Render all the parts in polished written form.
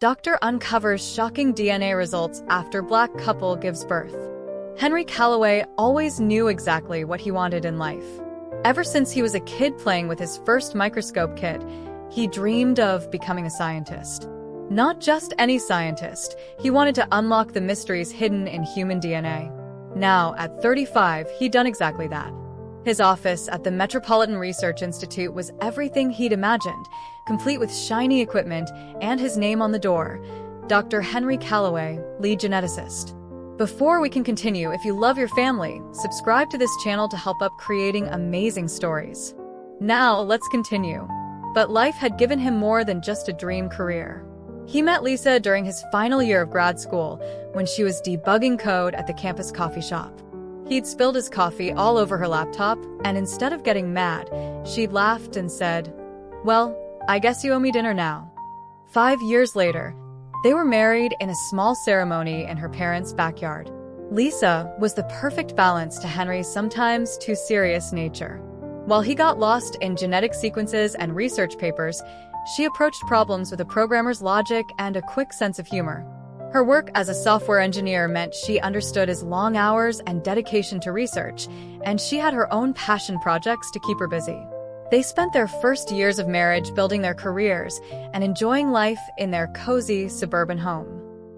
Doctor uncovers shocking DNA results after Black couple gives birth. Henry Callaway always knew exactly what he wanted in life. Ever since he was a kid playing with his first microscope kit, he dreamed of becoming a scientist. Not just any scientist, he wanted to unlock the mysteries hidden in human DNA. Now, at 35, he'd done exactly that. His office at the Metropolitan Research Institute was everything he'd imagined, complete with shiny equipment and his name on the door, Dr. Henry Callaway, lead geneticist. Before we can continue, if you love your family, subscribe to this channel to help up creating amazing stories. Now, let's continue. But life had given him more than just a dream career. He met Lisa during his final year of grad school when she was debugging code at the campus coffee shop. He'd spilled his coffee all over her laptop, and instead of getting mad, she'd laughed and said, "Well, I guess you owe me dinner now." 5 years later, they were married in a small ceremony in her parents' backyard. Lisa was the perfect balance to Henry's sometimes too serious nature. While he got lost in genetic sequences and research papers, she approached problems with a programmer's logic and a quick sense of humor. Her work as a software engineer meant she understood his long hours and dedication to research, and she had her own passion projects to keep her busy. They spent their first years of marriage building their careers and enjoying life in their cozy suburban home.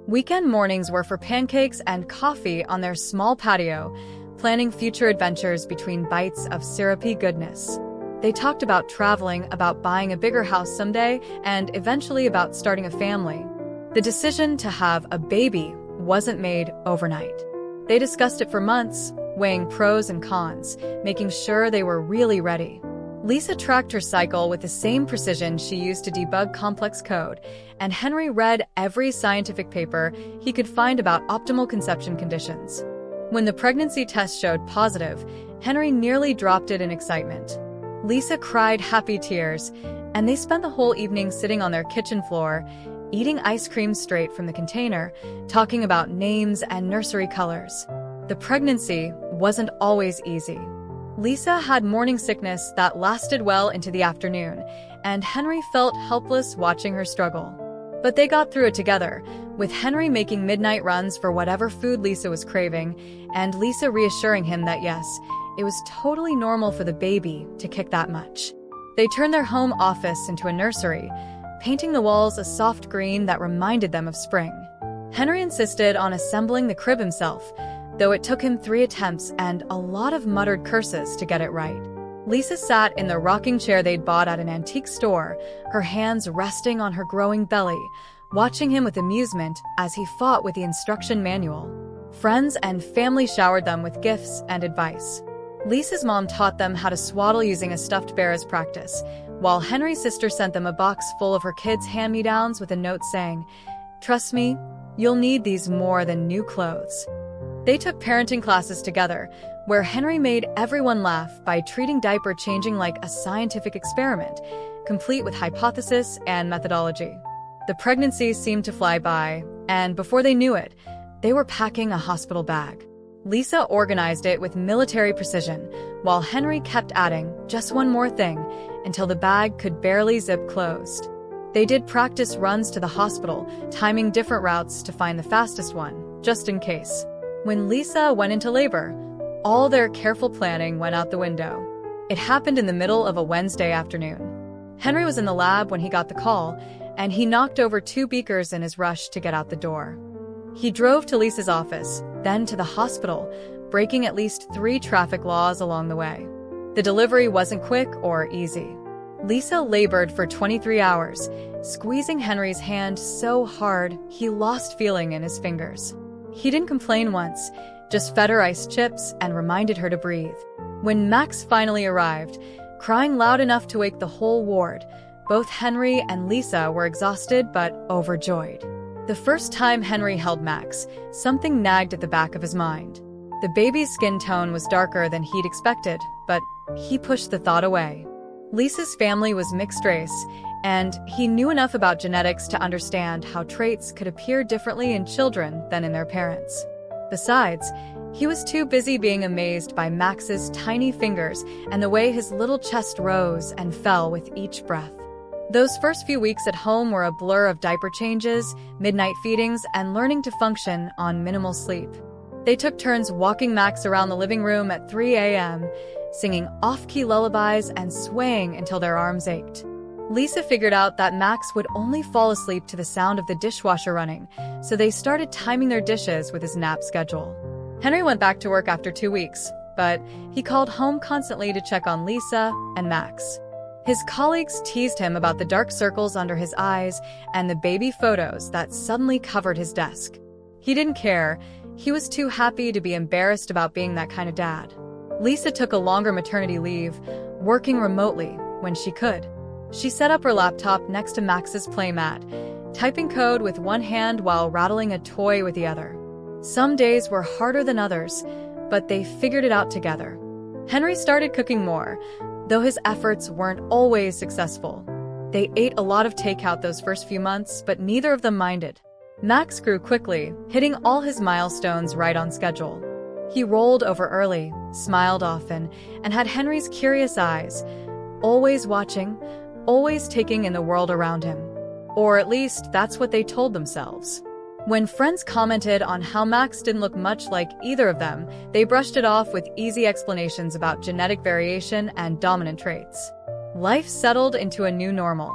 Weekend mornings were for pancakes and coffee on their small patio, planning future adventures between bites of syrupy goodness. They talked about traveling, about buying a bigger house someday, and eventually about starting a family. The decision to have a baby wasn't made overnight. They discussed it for months, weighing pros and cons, making sure they were really ready. Lisa tracked her cycle with the same precision she used to debug complex code, and Henry read every scientific paper he could find about optimal conception conditions. When the pregnancy test showed positive, Henry nearly dropped it in excitement. Lisa cried happy tears, and they spent the whole evening sitting on their kitchen floor, eating ice cream straight from the container, talking about names and nursery colors. The pregnancy wasn't always easy. Lisa had morning sickness that lasted well into the afternoon, and Henry felt helpless watching her struggle. But they got through it together, with Henry making midnight runs for whatever food Lisa was craving, and Lisa reassuring him that yes, it was totally normal for the baby to kick that much. They turned their home office into a nursery, painting the walls a soft green that reminded them of spring. Henry insisted on assembling the crib himself, though it took him 3 attempts and a lot of muttered curses to get it right. Lisa sat in the rocking chair they'd bought at an antique store, her hands resting on her growing belly, watching him with amusement as he fought with the instruction manual. Friends and family showered them with gifts and advice. Lisa's mom taught them how to swaddle using a stuffed bear as practice, while Henry's sister sent them a box full of her kids' hand-me-downs with a note saying, "Trust me, you'll need these more than new clothes." They took parenting classes together, where Henry made everyone laugh by treating diaper changing like a scientific experiment, complete with hypothesis and methodology. The pregnancy seemed to fly by, and before they knew it, they were packing a hospital bag. Lisa organized it with military precision, while Henry kept adding just one more thing until the bag could barely zip closed. They did practice runs to the hospital, timing different routes to find the fastest one, just in case. When Lisa went into labor, all their careful planning went out the window. It happened in the middle of a Wednesday afternoon. Henry was in the lab when he got the call, and he knocked over 2 beakers in his rush to get out the door. He drove to Lisa's office, then to the hospital, breaking at least 3 traffic laws along the way. The delivery wasn't quick or easy. Lisa labored for 23 hours, squeezing Henry's hand so hard he lost feeling in his fingers. He didn't complain once, just fed her iced chips and reminded her to breathe. When Max finally arrived, crying loud enough to wake the whole ward, both Henry and Lisa were exhausted but overjoyed. The first time Henry held Max, something nagged at the back of his mind. The baby's skin tone was darker than he'd expected, but he pushed the thought away. Lisa's family was mixed race, and he knew enough about genetics to understand how traits could appear differently in children than in their parents. Besides, he was too busy being amazed by Max's tiny fingers and the way his little chest rose and fell with each breath. Those first few weeks at home were a blur of diaper changes, midnight feedings, and learning to function on minimal sleep. They took turns walking Max around the living room at 3 a.m., singing off-key lullabies and swaying until their arms ached. Lisa figured out that Max would only fall asleep to the sound of the dishwasher running, so they started timing their dishes with his nap schedule. Henry went back to work after 2 weeks, but he called home constantly to check on Lisa and Max. His colleagues teased him about the dark circles under his eyes and the baby photos that suddenly covered his desk. He didn't care. He was too happy to be embarrassed about being that kind of dad. Lisa took a longer maternity leave, working remotely when she could. She set up her laptop next to Max's playmat, typing code with one hand while rattling a toy with the other. Some days were harder than others, but they figured it out together. Henry started cooking more, though his efforts weren't always successful. They ate a lot of takeout those first few months, but neither of them minded. Max grew quickly, hitting all his milestones right on schedule. He rolled over early, smiled often, and had Henry's curious eyes, always watching, always taking in the world around him. Or at least, that's what they told themselves. When friends commented on how Max didn't look much like either of them, they brushed it off with easy explanations about genetic variation and dominant traits. Life settled into a new normal.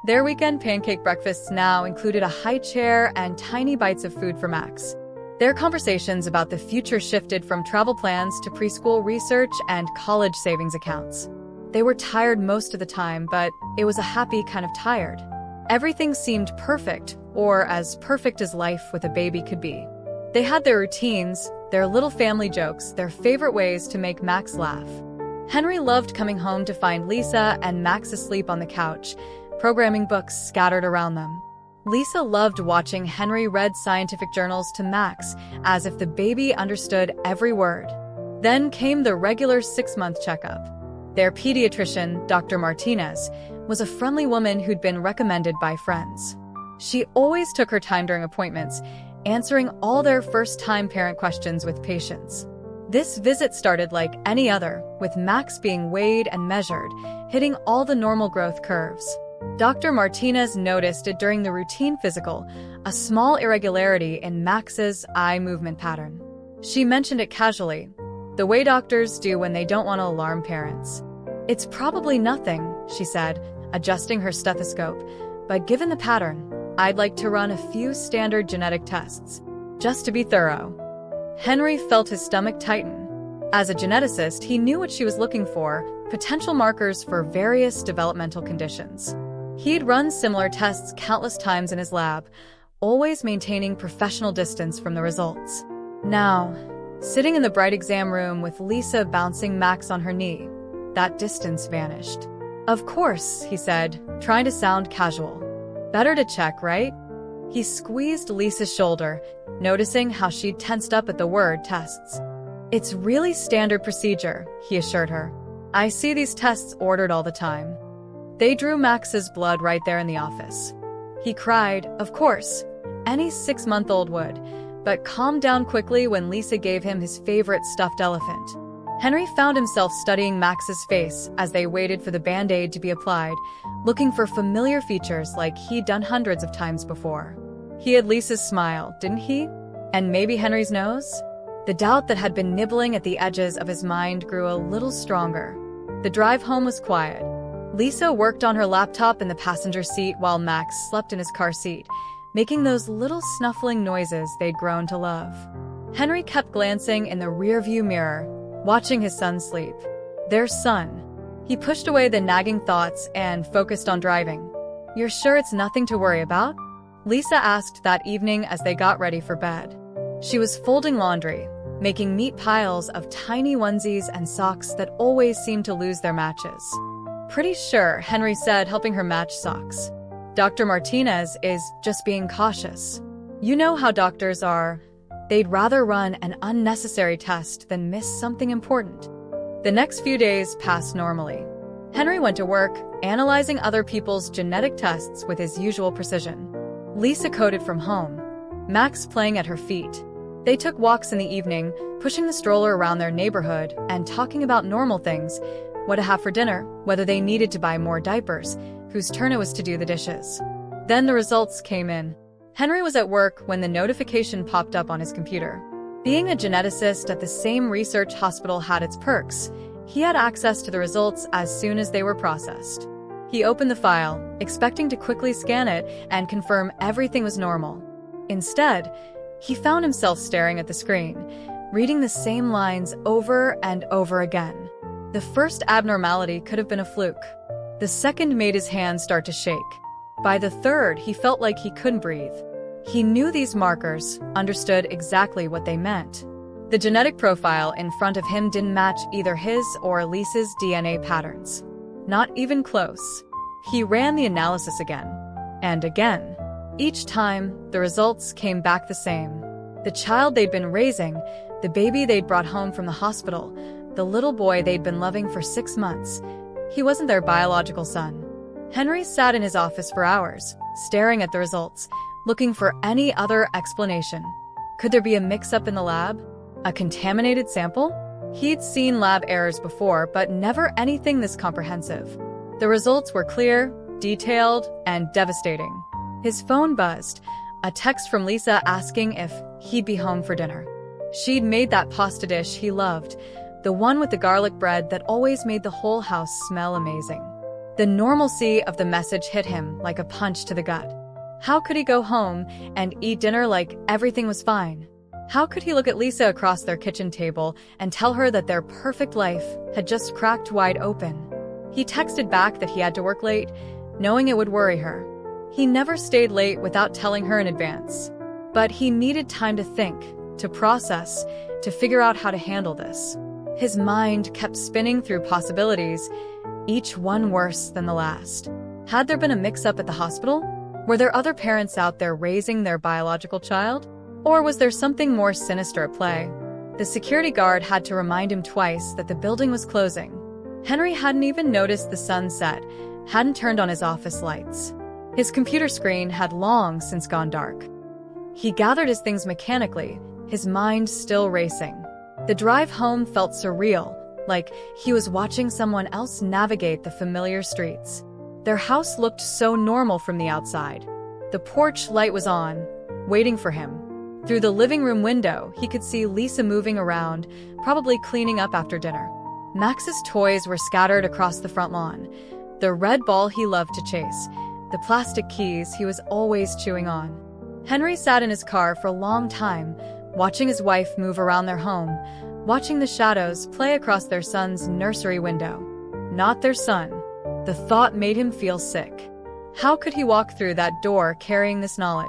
Their weekend pancake breakfasts now included a high chair and tiny bites of food for Max. Their conversations about the future shifted from travel plans to preschool research and college savings accounts. They were tired most of the time, but it was a happy kind of tired. Everything seemed perfect, or as perfect as life with a baby could be. They had their routines, their little family jokes, their favorite ways to make Max laugh. Henry loved coming home to find Lisa and Max asleep on the couch, programming books scattered around them. Lisa loved watching Henry read scientific journals to Max, as if the baby understood every word. Then came the regular 6-month checkup. Their pediatrician, Dr. Martinez, was a friendly woman who'd been recommended by friends. She always took her time during appointments, answering all their first-time parent questions with patience. This visit started like any other, with Max being weighed and measured, hitting all the normal growth curves. Dr. Martinez noticed it during the routine physical, a small irregularity in Max's eye movement pattern. She mentioned it casually, the way doctors do when they don't want to alarm parents. "It's probably nothing," she said, adjusting her stethoscope, "but given the pattern, I'd like to run a few standard genetic tests, just to be thorough." Henry felt his stomach tighten. As a geneticist, he knew what she was looking for, potential markers for various developmental conditions. He'd run similar tests countless times in his lab, always maintaining professional distance from the results. Now, sitting in the bright exam room with Lisa bouncing Max on her knee, that distance vanished. "Of course," he said, trying to sound casual. "Better to check, right?" He squeezed Lisa's shoulder, noticing how she'd tensed up at the word tests. "It's really standard procedure," he assured her. "I see these tests ordered all the time." They drew Max's blood right there in the office. He cried, of course, any 6-month-old would, but calmed down quickly when Lisa gave him his favorite stuffed elephant. Henry found himself studying Max's face as they waited for the Band-Aid to be applied, looking for familiar features like he'd done hundreds of times before. He had Lisa's smile, didn't he? And maybe Henry's nose? The doubt that had been nibbling at the edges of his mind grew a little stronger. The drive home was quiet. Lisa worked on her laptop in the passenger seat while Max slept in his car seat, making those little snuffling noises they'd grown to love. Henry kept glancing in the rearview mirror, watching his son sleep. Their son. He pushed away the nagging thoughts and focused on driving. "You're sure it's nothing to worry about?" Lisa asked that evening as they got ready for bed. She was folding laundry, making neat piles of tiny onesies and socks that always seemed to lose their matches. "Pretty sure," Henry said, helping her match socks. "Dr. Martinez is just being cautious. You know how doctors are. They'd rather run an unnecessary test than miss something important." The next few days passed normally. Henry went to work, analyzing other people's genetic tests with his usual precision. Lisa coded from home, Max playing at her feet. They took walks in the evening, pushing the stroller around their neighborhood and talking about normal things, what to have for dinner, whether they needed to buy more diapers, whose turn it was to do the dishes. Then the results came in. Henry was at work when the notification popped up on his computer. Being a geneticist at the same research hospital had its perks. He had access to the results as soon as they were processed. He opened the file, expecting to quickly scan it and confirm everything was normal. Instead, he found himself staring at the screen, reading the same lines over and over again. The first abnormality could have been a fluke. The second made his hands start to shake. By the third, he felt like he couldn't breathe. He knew these markers, understood exactly what they meant. The genetic profile in front of him didn't match either his or Lisa's DNA patterns. Not even close. He ran the analysis again. And again. Each time, the results came back the same. The child they'd been raising, the baby they'd brought home from the hospital, the little boy they'd been loving for 6 months. He wasn't their biological son. Henry sat in his office for hours, staring at the results, looking for any other explanation. Could there be a mix-up in the lab? A contaminated sample? He'd seen lab errors before, but never anything this comprehensive. The results were clear, detailed, and devastating. His phone buzzed, a text from Lisa asking if he'd be home for dinner. She'd made that pasta dish he loved, the one with the garlic bread that always made the whole house smell amazing. The normalcy of the message hit him like a punch to the gut. How could he go home and eat dinner like everything was fine? How could he look at Lisa across their kitchen table and tell her that their perfect life had just cracked wide open? He texted back that he had to work late, knowing it would worry her. He never stayed late without telling her in advance. But he needed time to think, to process, to figure out how to handle this. His mind kept spinning through possibilities, each one worse than the last. Had there been a mix-up at the hospital? Were there other parents out there raising their biological child? Or was there something more sinister at play? The security guard had to remind him twice that the building was closing. Henry hadn't even noticed the sun set, hadn't turned on his office lights. His computer screen had long since gone dark. He gathered his things mechanically, his mind still racing. The drive home felt surreal, like he was watching someone else navigate the familiar streets. Their house looked so normal from the outside. The porch light was on, waiting for him. Through the living room window, he could see Lisa moving around, probably cleaning up after dinner. Max's toys were scattered across the front lawn. The red ball he loved to chase, the plastic keys he was always chewing on. Henry sat in his car for a long time, watching his wife move around their home, watching the shadows play across their son's nursery window. Not their son. The thought made him feel sick. How could he walk through that door carrying this knowledge?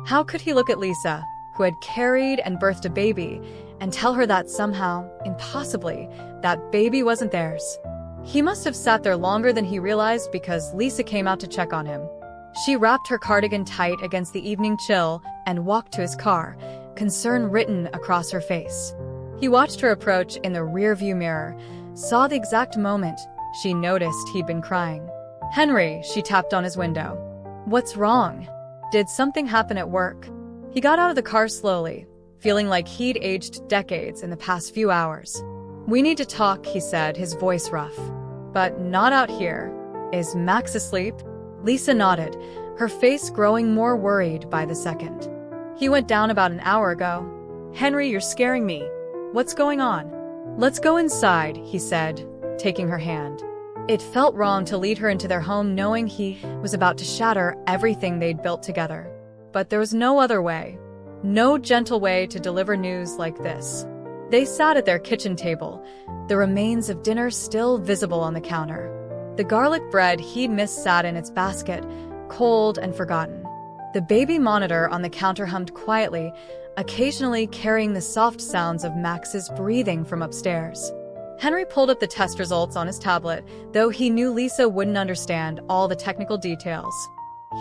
How could he look at Lisa, who had carried and birthed a baby, and tell her that somehow, impossibly, that baby wasn't theirs? He must have sat there longer than he realized because Lisa came out to check on him. She wrapped her cardigan tight against the evening chill and walked to his car, concern written across her face. He watched her approach in the rearview mirror, saw the exact moment she noticed he'd been crying. "Henry," she tapped on his window. "What's wrong? Did something happen at work?" He got out of the car slowly, feeling like he'd aged decades in the past few hours. "We need to talk," he said, his voice rough. "But not out here. Is Max asleep?" Lisa nodded, her face growing more worried by the second. "He went down about an hour ago." "Henry, you're scaring me. What's going on?" "Let's go inside," he said, taking her hand. It felt wrong to lead her into their home knowing he was about to shatter everything they'd built together. But there was no other way. No gentle way to deliver news like this. They sat at their kitchen table, the remains of dinner still visible on the counter. The garlic bread he'd missed sat in its basket, cold and forgotten. The baby monitor on the counter hummed quietly, occasionally carrying the soft sounds of Max's breathing from upstairs. Henry pulled up the test results on his tablet, though he knew Lisa wouldn't understand all the technical details.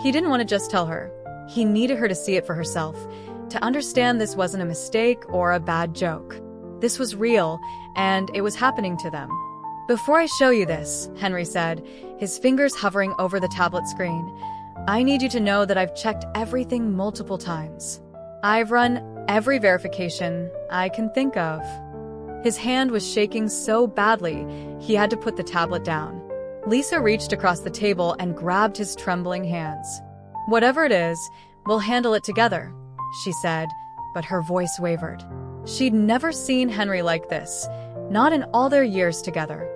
He didn't want to just tell her. He needed her to see it for herself, to understand this wasn't a mistake or a bad joke. This was real, and it was happening to them. "Before I show you this," Henry said, his fingers hovering over the tablet screen, "I need you to know that I've checked everything multiple times. I've run every verification I can think of." His hand was shaking so badly, he had to put the tablet down. Lisa reached across the table and grabbed his trembling hands. "Whatever it is, we'll handle it together," she said, but her voice wavered. She'd never seen Henry like this, not in all their years together.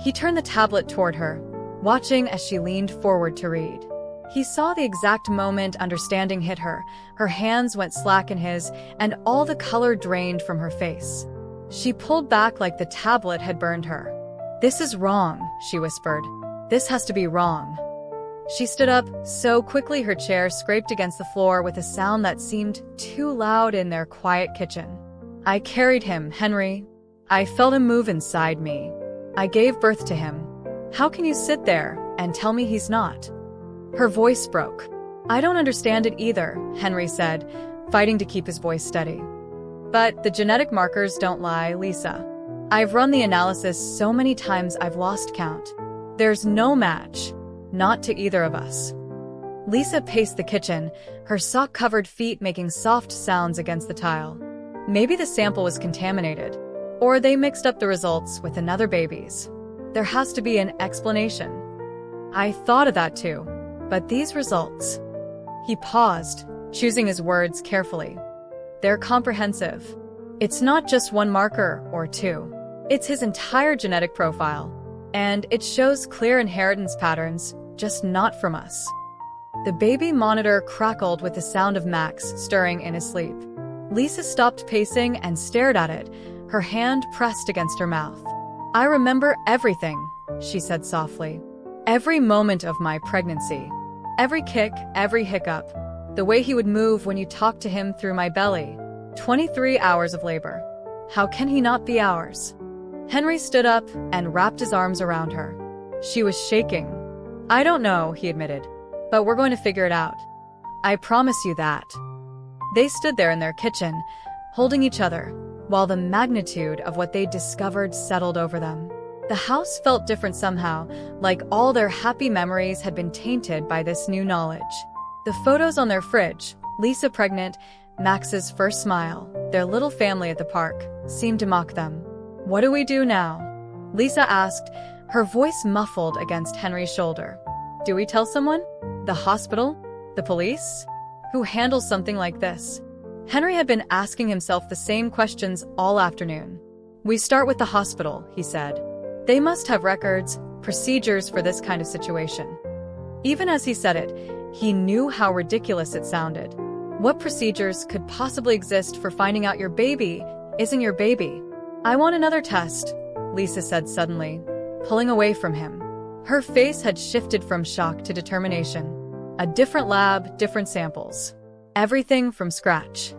He turned the tablet toward her, watching as she leaned forward to read. He saw the exact moment understanding hit her. Her hands went slack in his, and all the color drained from her face. She pulled back like the tablet had burned her. "This is wrong," she whispered. "This has to be wrong." She stood up so quickly her chair scraped against the floor with a sound that seemed too loud in their quiet kitchen. "I carried him, Henry. I felt him move inside me. I gave birth to him. How can you sit there and tell me he's not?" Her voice broke. "I don't understand it either," Henry said, fighting to keep his voice steady. "But the genetic markers don't lie, Lisa. I've run the analysis so many times I've lost count. There's no match. Not to either of us." Lisa paced the kitchen, her sock-covered feet making soft sounds against the tile. Maybe the sample was contaminated, or they mixed up the results with another baby's. There has to be an explanation. I thought of that too, but these results... He paused, choosing his words carefully. They're comprehensive. It's not just one marker or two. It's his entire genetic profile. And it shows clear inheritance patterns, just not from us. The baby monitor crackled with the sound of Max stirring in his sleep. Lisa stopped pacing and stared at it, her hand pressed against her mouth. "I remember everything," she said softly. "Every moment of my pregnancy. Every kick, every hiccup. The way he would move when you talked to him through my belly. 23 hours of labor. How can he not be ours?" Henry stood up and wrapped his arms around her. She was shaking. "I don't know," he admitted, "but we're going to figure it out. I promise you that." They stood there in their kitchen, holding each other, while the magnitude of what they'd discovered settled over them. The house felt different somehow, like all their happy memories had been tainted by this new knowledge. The photos on their fridge, Lisa pregnant, Max's first smile, their little family at the park, seemed to mock them. "What do we do now?" Lisa asked, her voice muffled against Henry's shoulder. "Do we tell someone? The hospital? The police? Who handles something like this?" Henry had been asking himself the same questions all afternoon. "We start with the hospital," he said. "They must have records, procedures for this kind of situation." Even as he said it, he knew how ridiculous it sounded. What procedures could possibly exist for finding out your baby isn't your baby? "I want another test," Lisa said suddenly, pulling away from him. Her face had shifted from shock to determination. A different lab, different samples. Everything from scratch.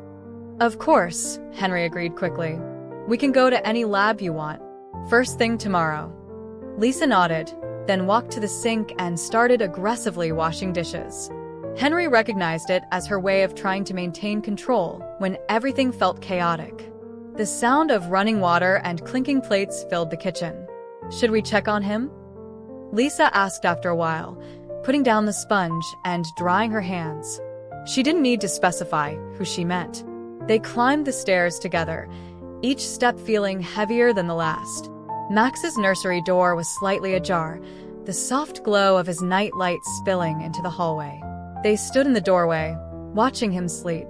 "Of course," Henry agreed quickly. "We can go to any lab you want. First thing tomorrow." Lisa nodded, then walked to the sink and started aggressively washing dishes. Henry recognized it as her way of trying to maintain control when everything felt chaotic. The sound of running water and clinking plates filled the kitchen. "Should we check on him?" Lisa asked after a while, putting down the sponge and drying her hands. She didn't need to specify who she meant. They climbed the stairs together, each step feeling heavier than the last. Max's nursery door was slightly ajar, the soft glow of his night light spilling into the hallway. They stood in the doorway, watching him sleep.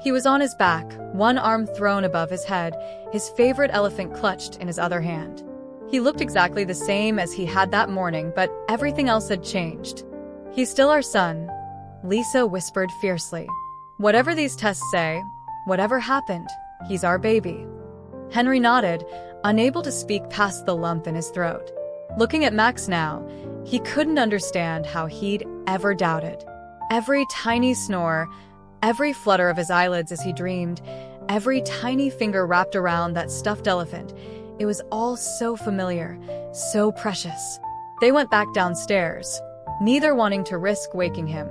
He was on his back, one arm thrown above his head, his favorite elephant clutched in his other hand. He looked exactly the same as he had that morning, but everything else had changed. "He's still our son," Lisa whispered fiercely. "Whatever these tests say, whatever happened, he's our baby." Henry nodded, unable to speak past the lump in his throat. Looking at Max now, he couldn't understand how he'd ever doubted. Every tiny snore, every flutter of his eyelids as he dreamed, every tiny finger wrapped around that stuffed elephant, it was all so familiar, so precious. They went back downstairs, neither wanting to risk waking him.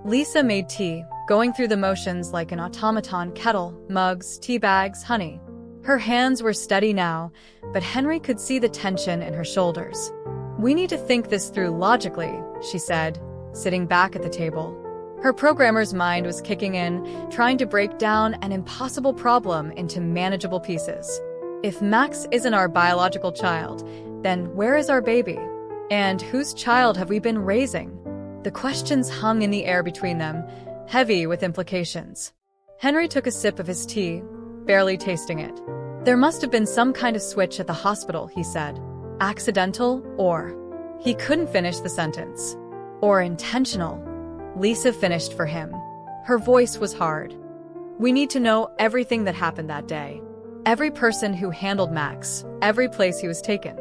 Lisa made tea, going through the motions like an automaton: kettle, mugs, tea bags, honey. Her hands were steady now, but Henry could see the tension in her shoulders. "We need to think this through logically," she said, sitting back at the table. Her programmer's mind was kicking in, trying to break down an impossible problem into manageable pieces. If Max isn't our biological child, then where is our baby? And whose child have we been raising? The questions hung in the air between them, heavy with implications. Henry took a sip of his tea, barely tasting it. There must have been some kind of switch at the hospital, he said. Accidental, or... He couldn't finish the sentence. Or intentional. Lisa finished for him. Her voice was hard. We need to know everything that happened that day. Every person who handled Max, every place he was taken.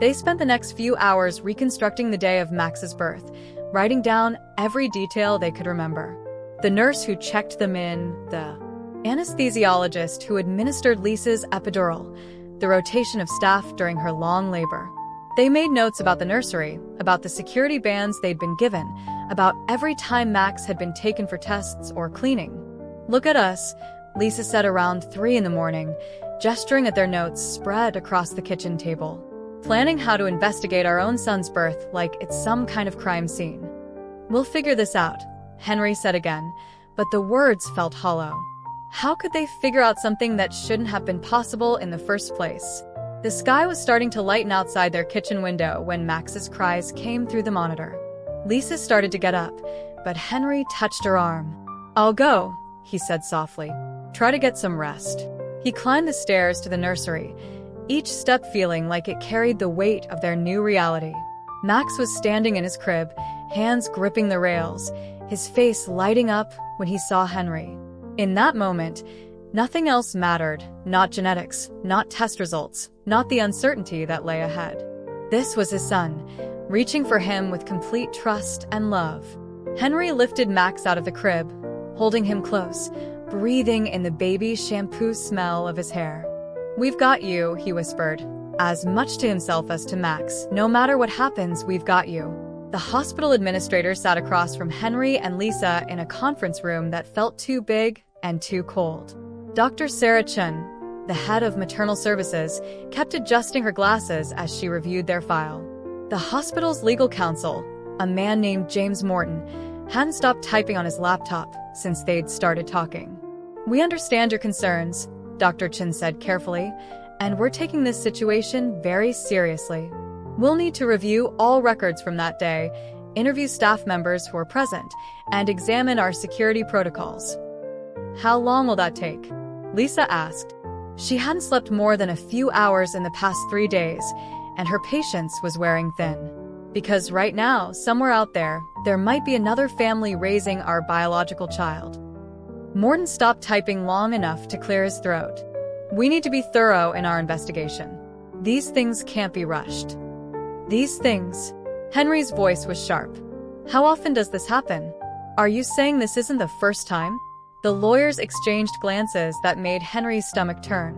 They spent the next few hours reconstructing the day of Max's birth, writing down every detail they could remember. The nurse who checked them in, the anesthesiologist who administered Lisa's epidural, the rotation of staff during her long labor. They made notes about the nursery, about the security bands they'd been given, about every time Max had been taken for tests or cleaning. Look at us, Lisa said around 3 in the morning, gesturing at their notes spread across the kitchen table. Planning how to investigate our own son's birth like it's some kind of crime scene. We'll figure this out, Henry said again, but the words felt hollow. How could they figure out something that shouldn't have been possible in the first place? The sky was starting to lighten outside their kitchen window when Max's cries came through the monitor. Lisa started to get up, but Henry touched her arm. I'll go, he said softly. Try to get some rest. He climbed the stairs to the nursery, each step feeling like it carried the weight of their new reality. Max was standing in his crib, hands gripping the rails, his face lighting up when he saw Henry. In that moment, nothing else mattered, not genetics, not test results, not the uncertainty that lay ahead. This was his son, reaching for him with complete trust and love. Henry lifted Max out of the crib, holding him close, breathing in the baby shampoo smell of his hair. We've got you, he whispered, as much to himself as to Max. No matter what happens, we've got you. The hospital administrator sat across from Henry and Lisa in a conference room that felt too big and too cold. Dr. Sarah Chun, the head of maternal services, kept adjusting her glasses as she reviewed their file. The hospital's legal counsel, a man named James Morton, hadn't stopped typing on his laptop since they'd started talking. We understand your concerns, Dr. Chun said carefully, and we're taking this situation very seriously. We'll need to review all records from that day, interview staff members who were present, and examine our security protocols. How long will that take? Lisa asked. She hadn't slept more than a few hours in the past 3 days, and her patience was wearing thin. Because right now, somewhere out there, there might be another family raising our biological child. Morton stopped typing long enough to clear his throat. We need to be thorough in our investigation. These things can't be rushed. These things. Henry's voice was sharp. How often does this happen? Are you saying this isn't the first time? The lawyers exchanged glances that made Henry's stomach turn.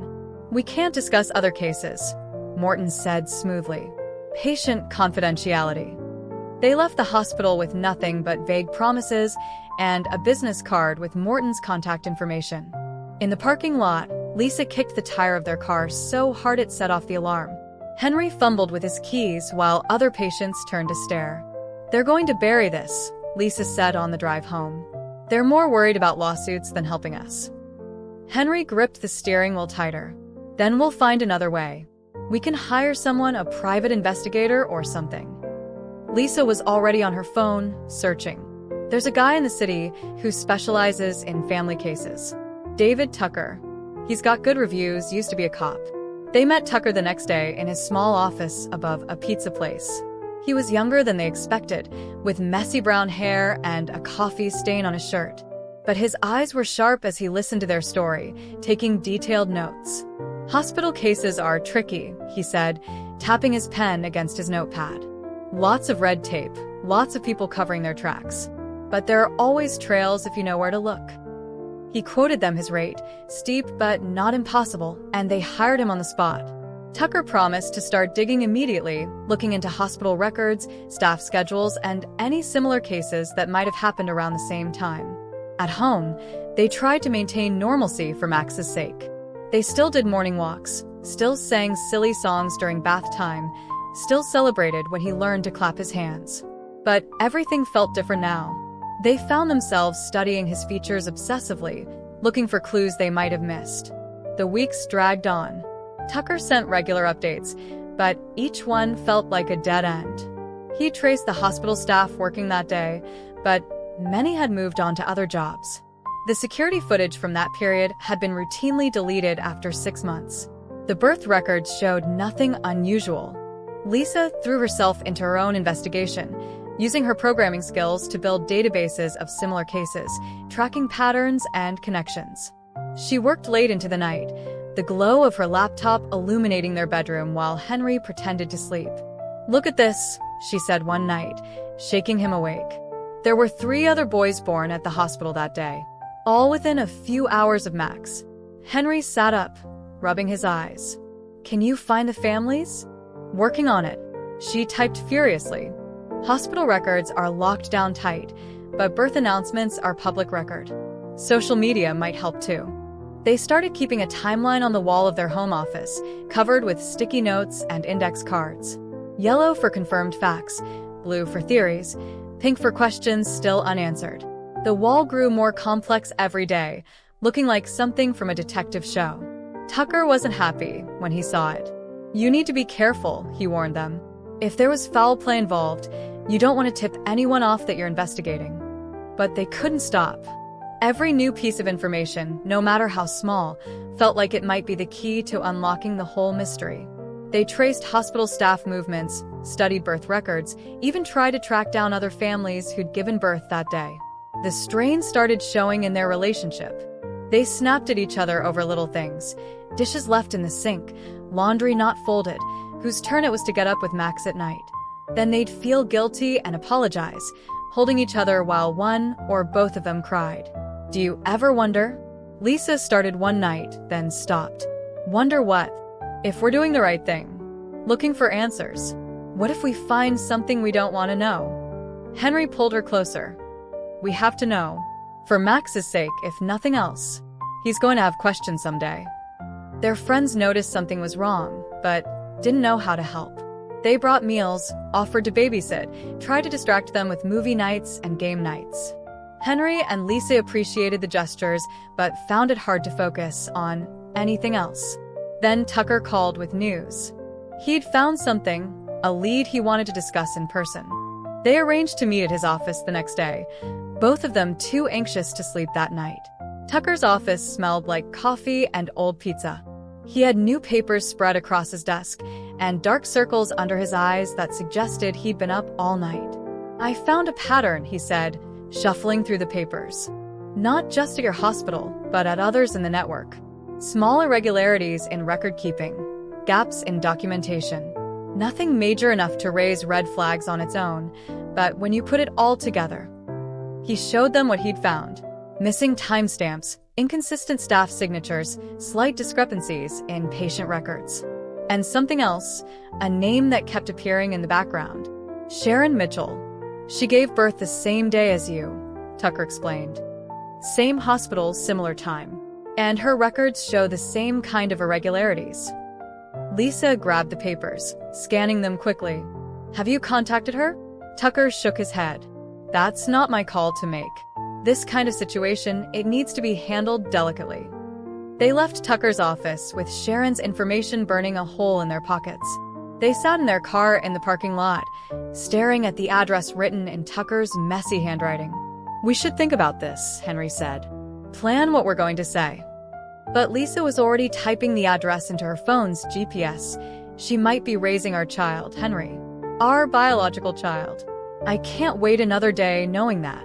We can't discuss other cases, Morton said smoothly. Patient confidentiality. They left the hospital with nothing but vague promises and a business card with Morton's contact information. In the parking lot, Lisa kicked the tire of their car so hard it set off the alarm. Henry fumbled with his keys while other patients turned to stare. They're going to bury this, Lisa said on the drive home. They're more worried about lawsuits than helping us. Henry gripped the steering wheel tighter. Then we'll find another way. We can hire someone, a private investigator or something. Lisa was already on her phone, searching. There's a guy in the city who specializes in family cases. David Tucker. He's got good reviews, used to be a cop. They met Tucker the next day in his small office above a pizza place. He was younger than they expected, with messy brown hair and a coffee stain on his shirt. But his eyes were sharp as he listened to their story, taking detailed notes. Hospital cases are tricky, he said, tapping his pen against his notepad. Lots of red tape, lots of people covering their tracks. But there are always trails if you know where to look. He quoted them his rate, steep but not impossible, and they hired him on the spot. Tucker promised to start digging immediately, looking into hospital records, staff schedules, and any similar cases that might have happened around the same time. At home, they tried to maintain normalcy for Max's sake. They still did morning walks, still sang silly songs during bath time, still celebrated when he learned to clap his hands. But everything felt different now. They found themselves studying his features obsessively, looking for clues they might have missed. The weeks dragged on. Tucker sent regular updates, but each one felt like a dead end. He traced the hospital staff working that day, but many had moved on to other jobs. The security footage from that period had been routinely deleted after 6 months. The birth records showed nothing unusual. Lisa threw herself into her own investigation, using her programming skills to build databases of similar cases, tracking patterns and connections. She worked late into the night, the glow of her laptop illuminating their bedroom while Henry pretended to sleep. "Look at this," she said one night, shaking him awake. There were 3 other boys born at the hospital that day, all within a few hours of Max. Henry sat up, rubbing his eyes. "Can you find the families?" "Working on it," she typed furiously. Hospital records are locked down tight, but birth announcements are public record. Social media might help too. They started keeping a timeline on the wall of their home office, covered with sticky notes and index cards. Yellow for confirmed facts, blue for theories, pink for questions still unanswered. The wall grew more complex every day, looking like something from a detective show. Tucker wasn't happy when he saw it. "You need to be careful," he warned them. "If there was foul play involved, you don't want to tip anyone off that you're investigating." But they couldn't stop. Every new piece of information, no matter how small, felt like it might be the key to unlocking the whole mystery. They traced hospital staff movements, studied birth records, even tried to track down other families who'd given birth that day. The strain started showing in their relationship. They snapped at each other over little things: dishes left in the sink, laundry not folded, whose turn it was to get up with Max at night. Then they'd feel guilty and apologize, holding each other while one or both of them cried. "Do you ever wonder?" Lisa started one night, then stopped. "Wonder what?" "If we're doing the right thing. Looking for answers. What if we find something we don't want to know?" Henry pulled her closer. "We have to know. For Max's sake, if nothing else. He's going to have questions someday." Their friends noticed something was wrong, but didn't know how to help. They brought meals, offered to babysit, tried to distract them with movie nights and game nights. Henry and Lisa appreciated the gestures, but found it hard to focus on anything else. Then Tucker called with news. He'd found something, a lead he wanted to discuss in person. They arranged to meet at his office the next day, both of them too anxious to sleep that night. Tucker's office smelled like coffee and old pizza. He had new papers spread across his desk, and dark circles under his eyes that suggested he'd been up all night. "I found a pattern," he said, shuffling through the papers. "Not just at your hospital, but at others in the network. Small irregularities in record keeping, gaps in documentation. Nothing major enough to raise red flags on its own, but when you put it all together." He showed them what he'd found: missing timestamps, inconsistent staff signatures, slight discrepancies in patient records. And something else, a name that kept appearing in the background. "Sharon Mitchell. She gave birth the same day as you," Tucker explained. "Same hospital, similar time. And her records show the same kind of irregularities." Lisa grabbed the papers, scanning them quickly. "Have you contacted her?" Tucker shook his head. "That's not my call to make. This kind of situation, it needs to be handled delicately." They left Tucker's office with Sharon's information burning a hole in their pockets. They sat in their car in the parking lot, staring at the address written in Tucker's messy handwriting. "We should think about this," Henry said. "Plan what we're going to say." But Lisa was already typing the address into her phone's GPS. "She might be raising our child, Henry. Our biological child. I can't wait another day knowing that."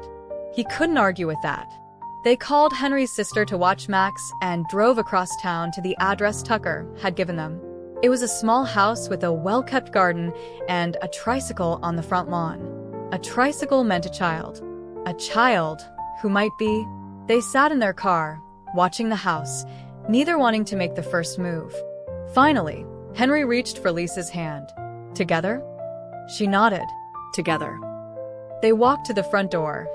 He couldn't argue with that. They called Henry's sister to watch Max and drove across town to the address Tucker had given them. It was a small house with a well-kept garden and a tricycle on the front lawn. A tricycle meant a child. A child who might be... They sat in their car, watching the house, neither wanting to make the first move. Finally, Henry reached for Lisa's hand. "Together?" She nodded. "Together." They walked to the front door,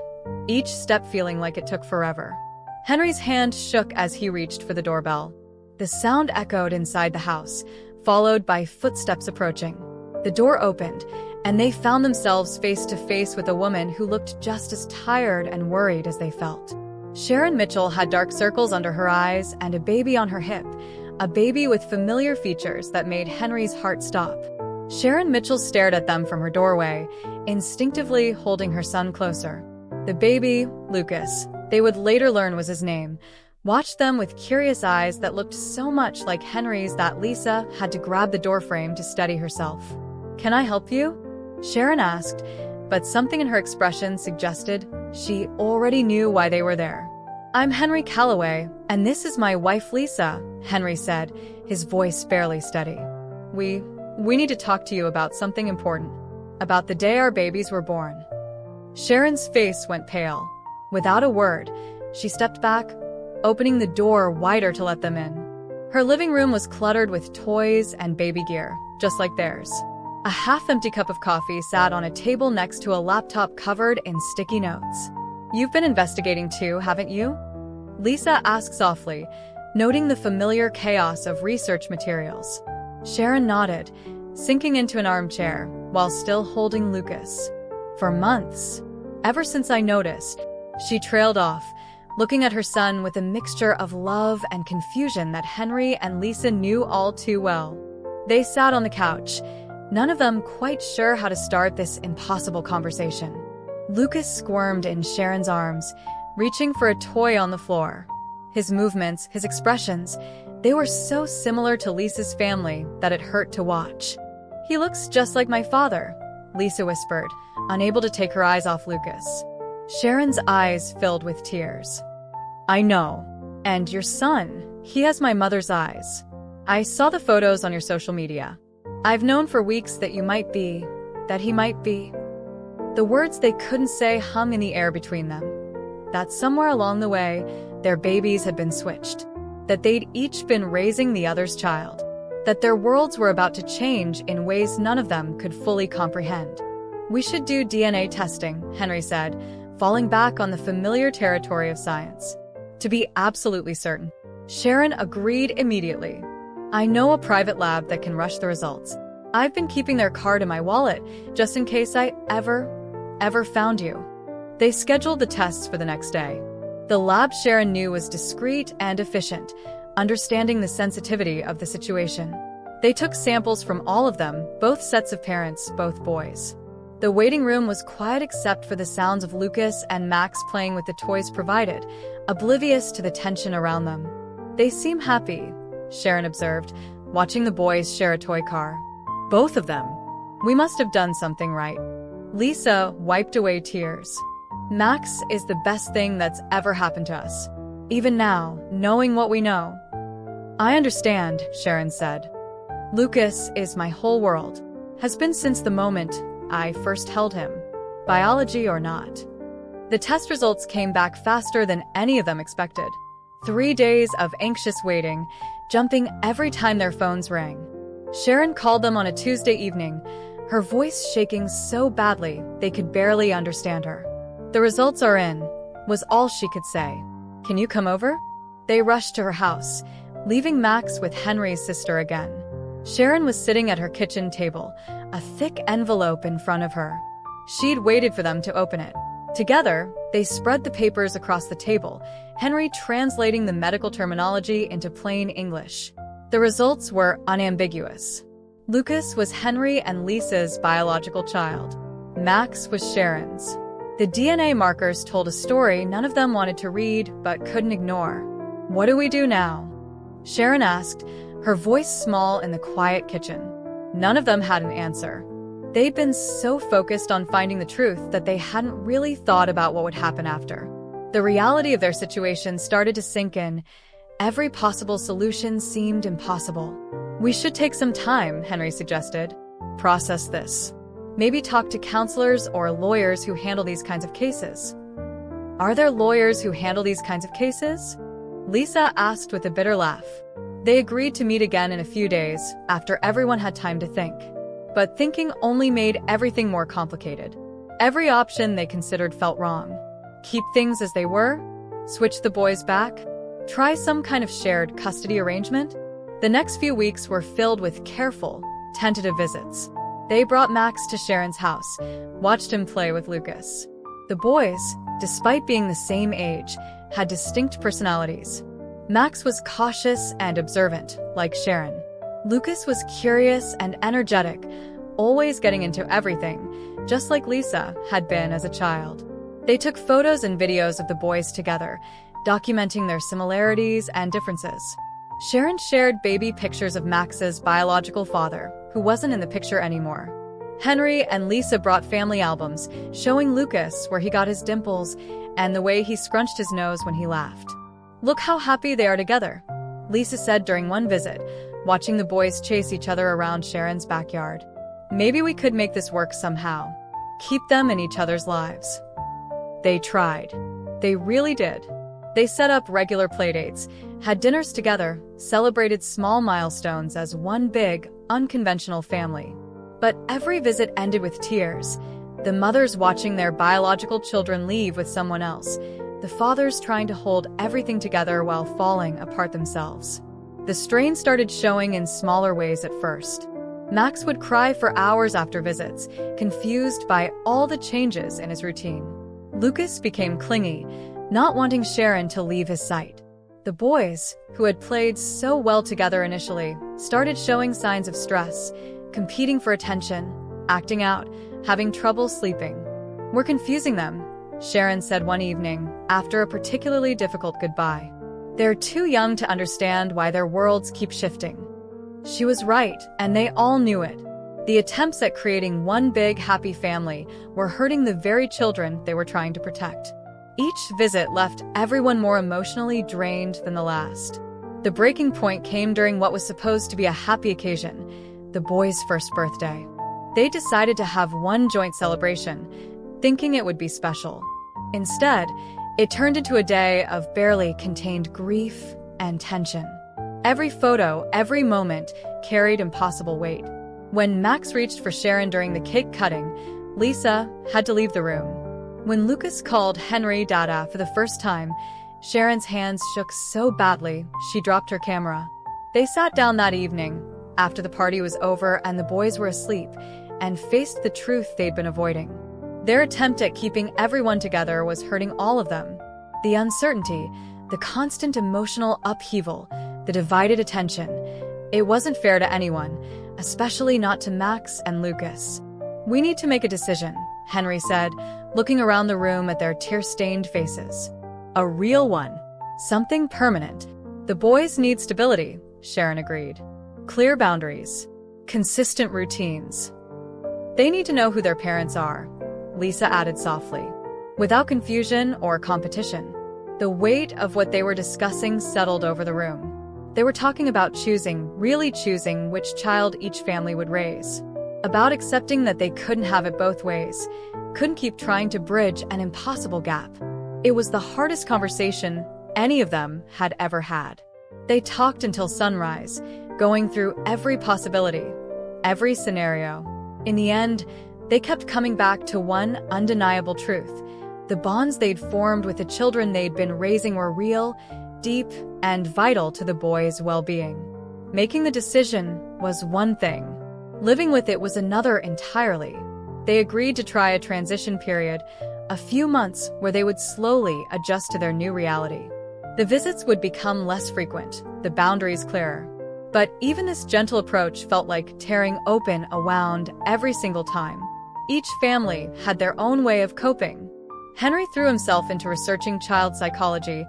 each step feeling like it took forever. Henry's hand shook as he reached for the doorbell. The sound echoed inside the house, followed by footsteps approaching. The door opened, and they found themselves face to face with a woman who looked just as tired and worried as they felt. Sharon Mitchell had dark circles under her eyes and a baby on her hip, a baby with familiar features that made Henry's heart stop. Sharon Mitchell stared at them from her doorway, instinctively holding her son closer. The baby, Lucas, they would later learn was his name, watched them with curious eyes that looked so much like Henry's that Lisa had to grab the doorframe to steady herself. "Can I help you?" Sharon asked, but something in her expression suggested she already knew why they were there. "I'm Henry Calloway, and this is my wife Lisa," Henry said, his voice barely steady. We need to talk to you about something important. About the day our babies were born." Sharon's face went pale. Without a word, she stepped back, opening the door wider to let them in. Her living room was cluttered with toys and baby gear, just like theirs. A half-empty cup of coffee sat on a table next to a laptop covered in sticky notes. "You've been investigating too, haven't you?" Lisa asked softly, noting the familiar chaos of research materials. Sharon nodded, sinking into an armchair while still holding Lucas. "For months. Ever since I noticed." She trailed off, looking at her son with a mixture of love and confusion that Henry and Lisa knew all too well. They sat on the couch, none of them quite sure how to start this impossible conversation. Lucas squirmed in Sharon's arms, reaching for a toy on the floor. His movements, his expressions, they were so similar to Lisa's family that it hurt to watch. "He looks just like my father," Lisa whispered, unable to take her eyes off Lucas. Sharon's eyes filled with tears. "I know. And your son, he has my mother's eyes. I saw the photos on your social media. I've known for weeks that he might be. The words they couldn't say hung in the air between them. That somewhere along the way, their babies had been switched. That they'd each been raising the other's child. That their worlds were about to change in ways none of them could fully comprehend. "We should do DNA testing," Henry said, falling back on the familiar territory of science. "To be absolutely certain." Sharon agreed immediately. "I know a private lab that can rush the results. I've been keeping their card in my wallet, just in case I ever found you." They scheduled the tests for the next day. The lab Sharon knew was discreet and efficient, understanding the sensitivity of the situation. They took samples from all of them, both sets of parents, both boys. The waiting room was quiet except for the sounds of Lucas and Max playing with the toys provided, oblivious to the tension around them. "They seem happy," Sharon observed, watching the boys share a toy car. "Both of them. We must have done something right." Lisa wiped away tears. "Max is the best thing that's ever happened to us. Even now, knowing what we know." "I understand," Sharon said. "Lucas is my whole world. Has been since the moment I first held him. Biology or not." The test results came back faster than any of them expected. 3 days of anxious waiting, jumping every time their phones rang. Sharon called them on a Tuesday evening, her voice shaking so badly they could barely understand her. "The results are in," was all she could say. "Can you come over?" They rushed to her house, leaving Max with Henry's sister again. Sharon was sitting at her kitchen table, a thick envelope in front of her. She'd waited for them to open it. Together, they spread the papers across the table, Henry translating the medical terminology into plain English. The results were unambiguous. Lucas was Henry and Lisa's biological child. Max was Sharon's. The DNA markers told a story none of them wanted to read but couldn't ignore. "What do we do now?" Sharon asked, her voice small in the quiet kitchen. None of them had an answer. They'd been so focused on finding the truth that they hadn't really thought about what would happen after. The reality of their situation started to sink in. Every possible solution seemed impossible. "We should take some time," Henry suggested. "Process this. Maybe talk to counselors or lawyers who handle these kinds of cases." "Are there lawyers who handle these kinds of cases?" Lisa asked with a bitter laugh. They agreed to meet again in a few days, after everyone had time to think. But thinking only made everything more complicated. Every option they considered felt wrong. Keep things as they were? Switch the boys back? Try some kind of shared custody arrangement? The next few weeks were filled with careful, tentative visits. They brought Max to Sharon's house, watched him play with Lucas. The boys, despite being the same age, had distinct personalities. Max was cautious and observant, like Sharon. Lucas was curious and energetic, always getting into everything, just like Lisa had been as a child. They took photos and videos of the boys together, documenting their similarities and differences. Sharon shared baby pictures of Max's biological father, who wasn't in the picture anymore. Henry and Lisa brought family albums, showing Lucas where he got his dimples and the way he scrunched his nose when he laughed. "Look how happy they are together," Lisa said during one visit, watching the boys chase each other around Sharon's backyard. "Maybe we could make this work somehow. Keep them in each other's lives." They tried. They really did. They set up regular playdates, had dinners together, celebrated small milestones as one big, unconventional family. But every visit ended with tears, the mothers watching their biological children leave with someone else, the fathers trying to hold everything together while falling apart themselves. The strain started showing in smaller ways at first. Max would cry for hours after visits, confused by all the changes in his routine. Lucas became clingy, not wanting Sharon to leave his sight. The boys, who had played so well together initially, started showing signs of stress, competing for attention, acting out, having trouble sleeping. "We're confusing them," Sharon said one evening, after a particularly difficult goodbye. "They're too young to understand why their worlds keep shifting." She was right, and they all knew it. The attempts at creating one big, happy family were hurting the very children they were trying to protect. Each visit left everyone more emotionally drained than the last. The breaking point came during what was supposed to be a happy occasion, the boys' first birthday. They decided to have one joint celebration, thinking it would be special. Instead, it turned into a day of barely contained grief and tension. Every photo, every moment, carried impossible weight. When Max reached for Sharon during the cake cutting, Lisa had to leave the room. When Lucas called Henry Dada for the first time, Sharon's hands shook so badly she dropped her camera. They sat down that evening, after the party was over and the boys were asleep, and faced the truth they'd been avoiding. Their attempt at keeping everyone together was hurting all of them. The uncertainty, the constant emotional upheaval, the divided attention. It wasn't fair to anyone, especially not to Max and Lucas. "We need to make a decision," Henry said, looking around the room at their tear-stained faces. "A real one. Something permanent." "The boys need stability," Sharon agreed. "Clear boundaries. Consistent routines. They need to know who their parents are," Lisa added softly. Without confusion or competition. The weight of what they were discussing settled over the room. They were talking about really choosing which child each family would raise. About accepting that they couldn't have it both ways, couldn't keep trying to bridge an impossible gap. It was the hardest conversation any of them had ever had. They talked until sunrise, going through every possibility, every scenario. In the end, they kept coming back to one undeniable truth. The bonds they'd formed with the children they'd been raising were real, deep, and vital to the boys' well-being. Making the decision was one thing. Living with it was another entirely. They agreed to try a transition period, a few months where they would slowly adjust to their new reality. The visits would become less frequent, the boundaries clearer. But even this gentle approach felt like tearing open a wound every single time. Each family had their own way of coping. Henry threw himself into researching child psychology,